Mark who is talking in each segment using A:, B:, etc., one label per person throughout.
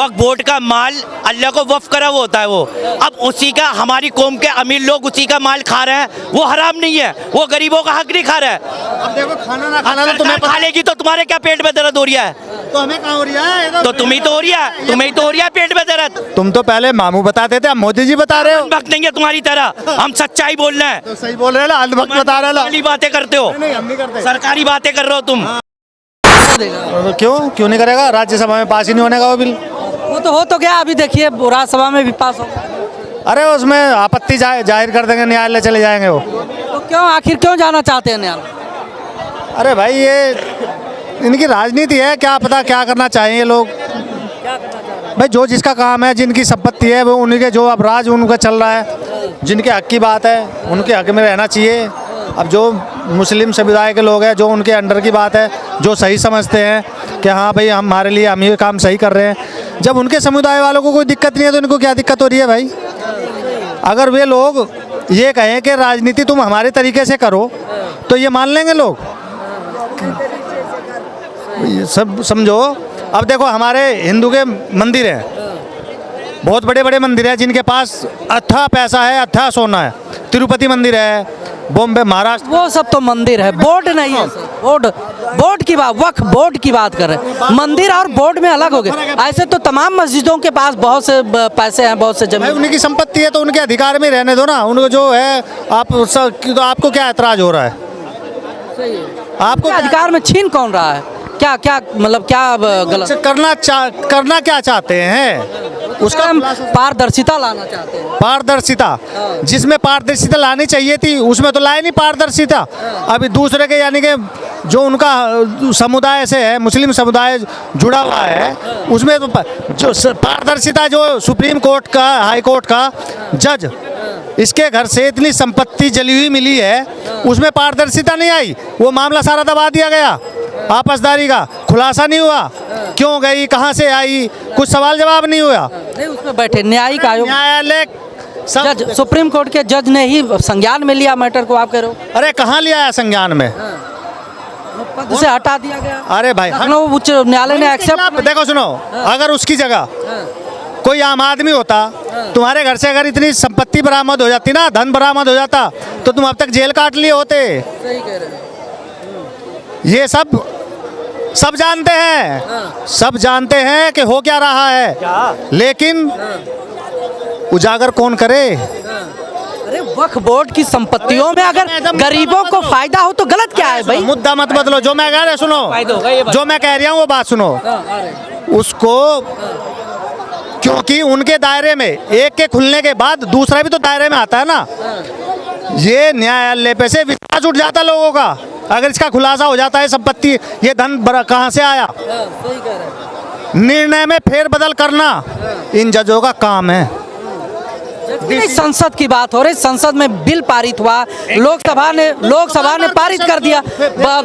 A: वक्फ board का माल अल्लाह को वक्फ करा हुआ होता है वो। अब उसी का हमारी कौम के अमीर लोग उसी का माल खा रहे हैं, वो हराम नहीं है, वो गरीबों का हक नहीं खा रहा है।
B: अब देखो खाना ना खाना तो तुम्हें
A: खा लेगी तो तुम्हारे क्या पेट में दर्द हो रहा है?
B: तो हमें कहाँ हो रहा है?
A: तो तुम्हें तो हो रहा है, तुम्हें तो हो रहा है पेट में दर्द।
B: तुम तो पहले मामू बताते थे, अब मोदी जी बता रहे हो।
A: भक्त नहीं है तुम्हारी तरह, हम सच्चाई बोल रहे हैं।
B: तो सही बोल रहे हो ना, अंधभक्त बता रहे हो।
A: वाली बातें करते हो,
B: नहीं हम नहीं करते।
A: सरकारी बातें कर रहे हो तुम।
B: क्यों नहीं करेगा? राज्यसभा में पास ही नहीं होने का वो बिल।
C: वो तो हो तो गया, अभी देखिए राज्यसभा में भी पास हो गया।
B: अरे उसमें आपत्ति जाहिर कर देंगे, न्यायालय चले जाएंगे वो।
C: तो क्यों, आखिर क्यों जाना चाहते हैं न्यायालय?
B: अरे भाई ये इनकी राजनीति है, क्या पता क्या करना चाहिए ये लोग। भाई जो जिसका काम है, जिनकी संपत्ति है वो उनके, जो अब राज उनका चल रहा है, जिनके हक की बात है उनके हक में रहना चाहिए। अब जो मुस्लिम समुदाय के लोग हैं, जो उनके अंडर की बात है, जो सही समझते हैं कि हाँ भाई हमारे लिए हम ये काम सही कर रहे हैं, जब उनके समुदाय वालों को कोई दिक्कत नहीं है तो इनको क्या दिक्कत हो रही है भाई? अगर वे लोग ये कहें कि राजनीति तुम हमारे तरीके से करो तो ये मान लेंगे लोग। ये सब समझो। अब देखो हमारे हिंदू के मंदिर हैं, बहुत बड़े बड़े मंदिर हैं जिनके पास अथाह पैसा है, अथाह सोना है। तिरुपति मंदिर है, बॉम्बे महाराष्ट्र,
C: वो सब तो मंदिर है, बोर्ड नहीं है। बोर्ड की बात, वक्फ बोर्ड की बात कर रहे हैं। मंदिर और बोर्ड में अलग हो गए। ऐसे तो तमाम मस्जिदों के पास बहुत से पैसे हैं, बहुत से
B: भाई
C: जमीन।
B: उनकी संपत्ति है तो उनके अधिकार में रहने दो ना। उनको जो है तो आपको क्या ऐतराज हो रहा है? आपको
C: अधिकार में छीन कौन रहा है? क्या क्या मतलब क्या गलत
B: करना क्या चाहते हैं? उसका
C: हम पारदर्शिता लाना चाहते हैं।
B: पारदर्शिता, जिसमें पारदर्शिता लानी चाहिए थी उसमें तो लाए नहीं पारदर्शिता। अभी दूसरे के यानी कि जो उनका समुदाय से है, मुस्लिम समुदाय जुड़ा हुआ है, उसमें तो जो पारदर्शिता, जो सुप्रीम कोर्ट का, हाई कोर्ट का जज, इसके घर से इतनी संपत्ति जली हुई मिली है, उसमें पारदर्शिता नहीं आई। वो मामला सारा दबा दिया गया, आपसदारी का खुलासा नहीं हुआ, क्यों गई, कहाँ से आई, कुछ सवाल जवाब नहीं हुआ।
C: नहीं, उसमें बैठे न्यायिक आयोग,
B: न्यायालय
C: जज, सुप्रीम कोर्ट के जज ने ही संज्ञान में लिया मैटर को, आप कह रहे हो?
B: अरे कहाँ लिया है संज्ञान में?
C: पद से हटा दिया गया।
B: अरे भाई
C: लखनऊ उच्च न्यायालय ने एक्सेप्ट।
B: देखो सुनो, अगर उसकी जगह कोई आम आदमी होता, तुम्हारे घर से अगर इतनी संपत्ति बरामद हो जाती ना, धन बरामद हो जाता, तो तुम अब तक जेल काट लिए होते।
C: सही कह रहे हैं।
B: ये सब जानते हैं, सब जानते हैं कि हो क्या रहा है, लेकिन उजागर कौन करे?
C: अरे वक्फ बोर्ड की संपत्तियों में अगर गरीबों को फायदा हो तो गलत क्या है भाई?
B: मुद्दा मत बदलो, जो मैं कह रहा, सुनो, जो मैं कह रहा हूँ वो बात सुनो। उसको, क्योंकि उनके दायरे में एक के खुलने के बाद दूसरा भी तो दायरे में आता है ना। ये न्यायालय पे से विश्वास उठ जाता लोगों का अगर इसका खुलासा हो जाता है, संपत्ति, ये धन कहाँ से आया। निर्णय में फेरबदल करना इन जजों का काम है।
C: संसद की बात हो रही, संसद में बिल पारित हुआ, लोकसभा ने पारित कर दिया,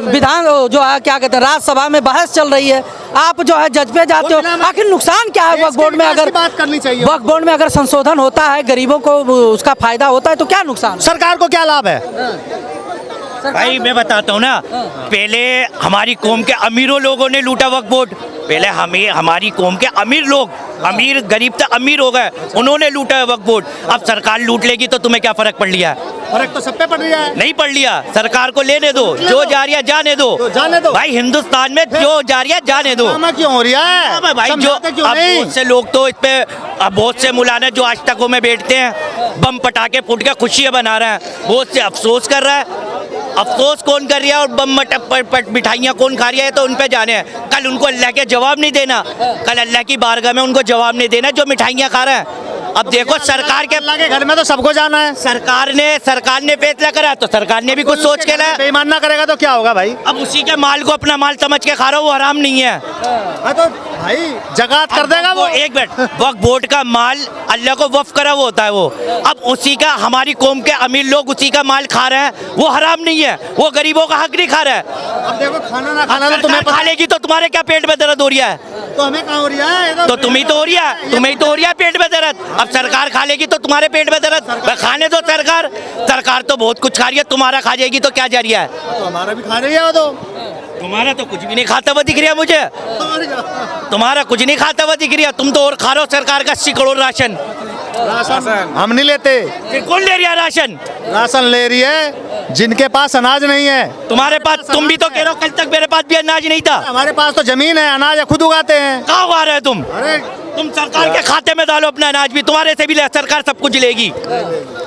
C: विधान जो है क्या कहते हैं, राज्यसभा में बहस चल रही है, आप जो है जज पे जाते हो। आखिर नुकसान क्या है? वक्फ बोर्ड में अगर वक्फ बोर्ड में अगर संशोधन होता है, गरीबों को उसका फायदा होता है, तो क्या नुकसान?
B: सरकार को क्या लाभ है?
A: भाई मैं बताता हूँ ना, पहले हमारी कौम के अमीरों लोगों ने लूटा वक्फ बोर्ड। पहले हमारी कौम के अमीर लोग, अमीर गरीब से अमीर हो गए, उन्होंने लूटा है वक्फ बोर्ड। अब सरकार लूट लेगी तो तुम्हें क्या फर्क पड़ लिया?
B: फर्क तो सब पे पड़ रहा है।
A: नहीं पड़ लिया, सरकार को लेने दो, जो जा रही है जाने दो,
B: जाने दो
A: भाई। हिंदुस्तान में जो जा रही है जाने दो।
B: क्यों हो रहा है
A: भाई? जो अब बहुत से लोग तो इस पे, अब बहुत से मुलाने जो आज तकों में बैठते हैं, बम पटाखे फूट के खुशियाँ बना रहे हैं, बहुत से अफसोस कर रहा है। अफसोस कौन कर रहा है और बम मिठाइयाँ कौन खा रही है तो उन पे जाने हैं। कल उनको अल्लाह के जवाब नहीं देना, कल अल्लाह की बारगाह में उनको जवाब नहीं देना जो मिठाइयाँ खा रहे हैं। अब देखो सरकार के
B: घर में तो सबको जाना है।
A: सरकार ने फैसला करा तो सरकार ने भी कुछ सोच के लाया।
B: बेईमान ना करेगा तो क्या होगा भाई?
A: अब उसी के माल को अपना माल समझ के खा रहा हो, वो हराम नहीं है।
B: तो भाई जकात कर देगा वो।
A: एक मिनट, वक्फ बोर्ड का माल अल्लाह को वक्फ करा हुआ होता है वो। अब उसी का हमारी कौम के अमीर लोग उसी का माल खा रहे हैं, वो हराम नहीं है, वो गरीबों का हक नहीं खा रहा है।
B: अब देखो खाना ना खाना तो तुम्हें
A: खा लेगी तो तुम्हारे क्या पेट में दर्द हो रहा है?
B: तो हमें कहाँ हो रहा है?
A: तो तुम्हें तो हो रहा है, तुम्हें तो हो रहा है पेट में दर्द। अब सरकार खा लेगी तो तुम्हारे पेट में दर्द, खाने दो। सरकार तो बहुत कुछ खा रही है, तुम्हारा खा जाएगी तो क्या जा रहा है?
B: तो हमारा भी खा रही है वो। तो
A: तुम्हारा तो कुछ भी नहीं खाता हुआ दिख रहा है मुझे। तुम्हारा कुछ नहीं खाता हुआ दिख रहा, तुम तो और खा रहे हो सरकार का 80 करोड़ राशन।
B: हम नहीं लेते,
A: फिर कौन ले रहा है राशन?
B: राशन ले रही है जिनके पास अनाज नहीं है।
A: तुम्हारे पास, तुम भी तो कह रहे हो कल तक मेरे पास भी अनाज नहीं था।
B: हमारे पास तो जमीन है, अनाज है, खुद उगाते हैं।
A: कहाँ उगा रहे हो तुम?
B: अरे
A: तुम सरकार के खाते में डालो अपना अनाज भी, तुम्हारे से भी सरकार सब कुछ लेगी,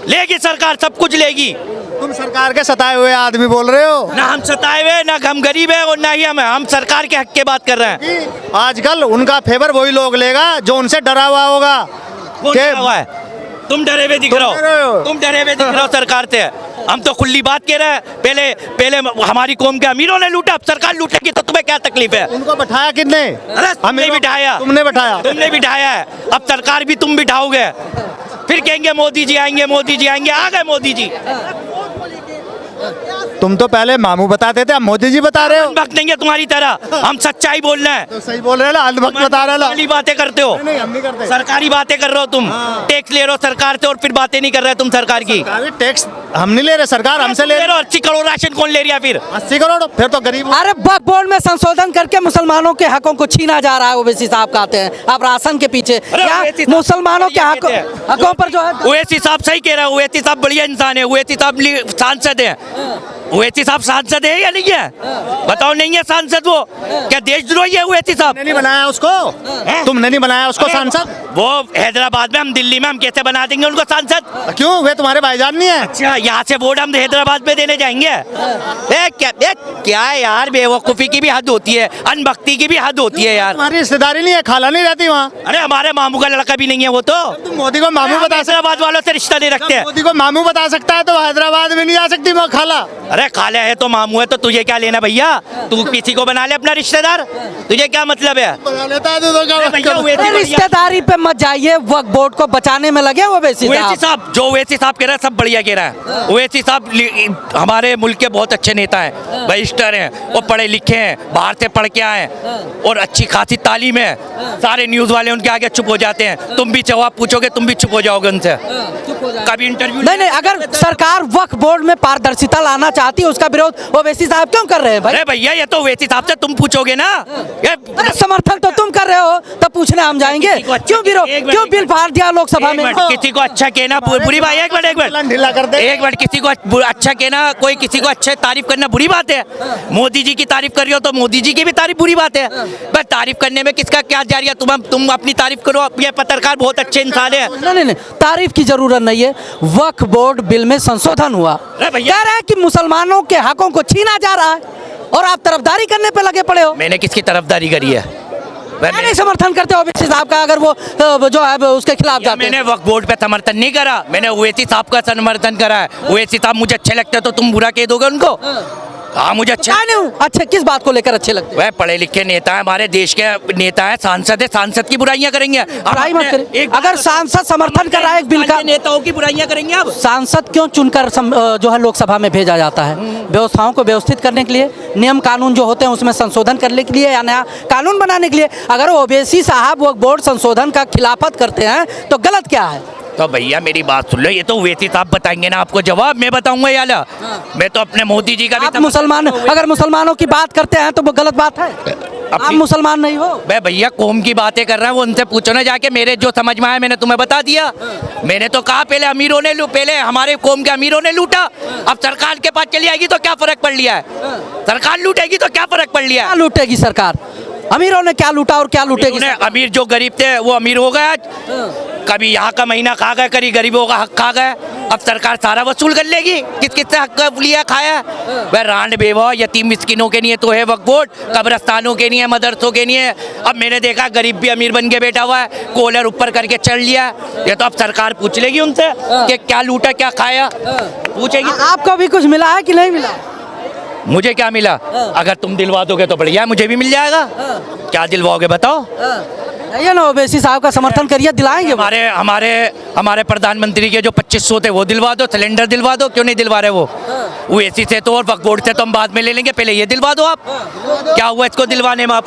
A: लेगी सरकार सब कुछ लेगी।
B: तुम सरकार के सताए हुए आदमी बोल रहे हो।
A: ना हम सताए हुए, ना हम गरीब है और ना ही हम सरकार के हक की बात कर रहे हैं।
B: आजकल उनका फेवर वही लोग लेगा जो उनसे डरा हुआ होगा।
A: कौन डरा हुआ है? तुम डरे हुए दिख रहे हो, तुम डरे हुए दिख रहे हो सरकार से। हम तो खुली बात कह रहे हैं, पहले हमारी कौम के अमीरों ने लूटा, अब सरकार लूटेगी तो तुम्हें क्या तकलीफ है?
B: उनको बैठाया किसने?
A: अरे तुमने बिठाया,
B: तुमने बैठाया,
A: तुमने बिठाया है। अब सरकार भी तुम बिठाओगे, फिर कहेंगे मोदी जी आएंगे, मोदी जी आएंगे। आ गए मोदी जी।
B: तुम तो पहले मामू बताते थे, अब मोदी जी बता रहे हो।
A: वक्त नहीं है तुम्हारी तरह, हम सच्चाई बोल रहे हैं।
B: तो सही बोल रहे हो ना, अंधभक्त बता रहे हो।
A: वाली बातें करते हो,
B: नहीं, हम नहीं करते।
A: सरकारी बातें कर रहे हो तुम, टैक्स ले रहे हो सरकार से और फिर बातें नहीं कर रहे तुम सरकार की।
B: टैक्स हम नहीं ले रहे, सरकार हमसे ले रहे।
A: 80 करोड़ राशन कौन ले रहा है फिर?
B: 80 करोड़ फिर तो गरीब।
C: अरे वक्फ बोर्ड में संशोधन करके मुसलमानों के हकों को छीना जा रहा है। ओवैसी साहब कहते हैं आप राशन के पीछे, क्या
A: ओवैसी साहब
C: मुसलमानों के हकों पर जो है।
A: ओवैसी साहब सही कह रहा है, ओवैसी साहब बढ़िया इंसान है, ओवैसी साहब सांसद है। ओवैसी साहब सांसद है या नहीं है? बताओ, नहीं है सांसद वो? क्या देशद्रोही है ओवैसी साहब?
B: नहीं बनाया उसको, तुमने नहीं बनाया उसको सांसद।
A: वो हैदराबाद में, हम दिल्ली में, हम कैसे बना देंगे उनको सांसद?
B: क्यों, वे तुम्हारे भाईजान नहीं है?
A: अच्छा, यहाँ से वोट हम हैदराबाद में देने जाएंगे? क्या है यार, बेवकूफी की भी हद होती है, अनभक्ति की भी हद होती है यार।
B: तुम्हारी रिश्तेदारी नहीं है, खाला नहीं रहती वहाँ?
A: अरे हमारे मामू का लड़का भी नहीं है वो तो।
B: तुम मोदी को मामू बता सकते,
A: हैदराबाद वालों से रिश्ता नहीं रखते हैं।
B: मोदी को मामू बता सकता है तो हैदराबाद में नहीं जा सकती वो खाला।
A: अरे खाले है तो मामू है तो तुझे क्या लेना भैया? तू किसी को बना ले अपना रिश्तेदार, तुझे क्या मतलब है?
B: बना लेता है तो क्या
A: भैया
B: मतलब?
A: ओवैसी
C: रिश्तेदारी पे मत जाइए, वक्फ बोर्ड को बचाने में लगे ओवैसी
A: ओवैसी
C: साहब।
A: साहब, जो ओवैसी साहब कह रहा है सब बढ़िया कह रहा है। ओवैसी साहब हमारे मुल्क के बहुत अच्छे नेता हैं, बहिष्टर हैं, और पढ़े लिखे हैं, बाहर से पढ़ के आए हैं और अच्छी खासी तालीम है। सारे न्यूज वाले उनके आगे चुप हो जाते हैं, तुम भी जवाब पूछोगे तुम भी चुप हो जाओगे उनसे। कभी इंटरव्यू
C: नहीं, अगर सरकार वक्फ बोर्ड में पारदर्शिता लाना चाहती है, उसका विरोध ओवैसी साहब क्यों कर रहे हैं भाई?
A: अरे भैया, ये तो ओवैसी साहब से तुम पूछोगे ना।
C: अरे समर्थन तो तुम कर रहे हो, तब पूछने हम जाएंगे। क्यों विरोध, क्यों बिल पास दिया लोकसभा में?
A: किसी को अच्छा कहना बुरी बात है? एक मिनट
B: ढीला कर दे।
A: एक मिनट, किसी को अच्छा कहना, कोई किसी को अच्छे तारीफ करना बुरी बात है? मोदी जी की तारीफ कर रही हो तो मोदी जी की भी तारीफ बुरी बात है? बस तारीफ करने में किसका क्या जा रही है? तुम अपनी तारीफ करो, ये पत्रकार बहुत अच्छे इंसान है।
C: नहीं, तारीफ की जरूरत नहीं है। वक्फ बोर्ड बिल में संशोधन हुआ,
A: अरे भैया,
C: कह रहे हैं कि मुसलमानों के हकों को छीना जा रहा है और आप तरफदारी करने पे लगे पड़े हो।
A: मैंने किसकी तरफदारी करी है?
C: नहीं समर्थन करते हो ओवैसी साहब का, अगर वो जो है उसके खिलाफ जाते हैं।
A: मैंने वक्फ बोर्ड पे समर्थन नहीं करा, मैंने ओवैसी साहब का समर्थन करा है। ओवैसी साहब मुझे अच्छे लगते हैं तो तुम बुरा कह दोगे उनको? हाँ, मुझे अच्छा
C: नहीं। अच्छा, किस बात को लेकर अच्छे लगते हैं?
A: वह पढ़े लिखे नेता है, हमारे देश के नेता है, सांसद है, सांसद की बुराइयां करेंगे?
C: बुराई मत करें। अगर सांसद समर्थन कर रहा है एक बिल का,
A: नेताओं की बुराइयां करेंगे आप?
C: सांसद क्यों चुनकर जो है लोकसभा में भेजा जाता है? व्यवस्थाओं को व्यवस्थित करने के लिए, नियम कानून जो होते हैं उसमें संशोधन करने के लिए या नया कानून बनाने के लिए। अगर ओवैसी साहब वक्फ बोर्ड संशोधन का खिलाफत करते हैं तो गलत क्या है?
A: तो भैया मेरी बात सुन लो, ये तो ओवैसी साहब बताएंगे ना आपको जवाब, मैं बताऊंगा यार। मैं तो अपने मोदी जी का भी
C: आप मुसलमान, अगर मुसलमानों की बात करते हैं तो वो गलत बात है? आप मुसलमान नहीं हो?
A: भैया कौम की बातें कर रहे हैं, वो उनसे पूछो ना जाके। मेरे जो समझ में आया मैंने तुम्हें बता दिया। मैंने तो कहा पहले अमीरों ने पहले हमारे कौम के अमीरों ने लूटा, अब सरकार के पास चली आएगी तो क्या फर्क पड़ लिया है? सरकार लूटेगी तो क्या फर्क पड़ लिया है?
C: क्या लूटेगी सरकार? अमीरों ने क्या लूटा और क्या लूटेगी?
A: अमीर जो गरीब थे वो अमीर हो गए आज। कभी यहाँ का महीना खा गए, कभी गरीबों का हक खा गए। अब सरकार सारा वसूल कर लेगी, किस किस से हक लिया खाया? वह रांड बेवा यतीम मिस्किनों के लिए तो है वक्फ बोर्ड, कब्रस्तानों के लिए, मदरसों के लिए। अब मैंने देखा गरीब भी अमीर बन के बैठा हुआ है, कॉलर ऊपर करके चढ़ लिया। ये तो अब सरकार पूछ लेगी उनसे कि क्या लूटा क्या खाया, पूछेगी।
C: आपको भी कुछ मिला है कि नहीं मिला?
A: मुझे क्या मिला? अगर तुम दिलवा दोगे तो बढ़िया, मुझे भी मिल जाएगा। क्या दिलवाओगे बताओ?
C: ये ना ओवैसी साहब का समर्थन करिए, दिलाएंगे।
A: हमारे प्रधानमंत्री के जो 2500 थे वो दिलवा दो, सिलेंडर दिलवा दो। क्यों नहीं दिलवा रहे वो? ओवैसी से तो और वक्फ बोर्ड से तो हम बाद में ले लेंगे, पहले ये दिलवा दो आप। क्या हुआ इसको दिलवाने में? आप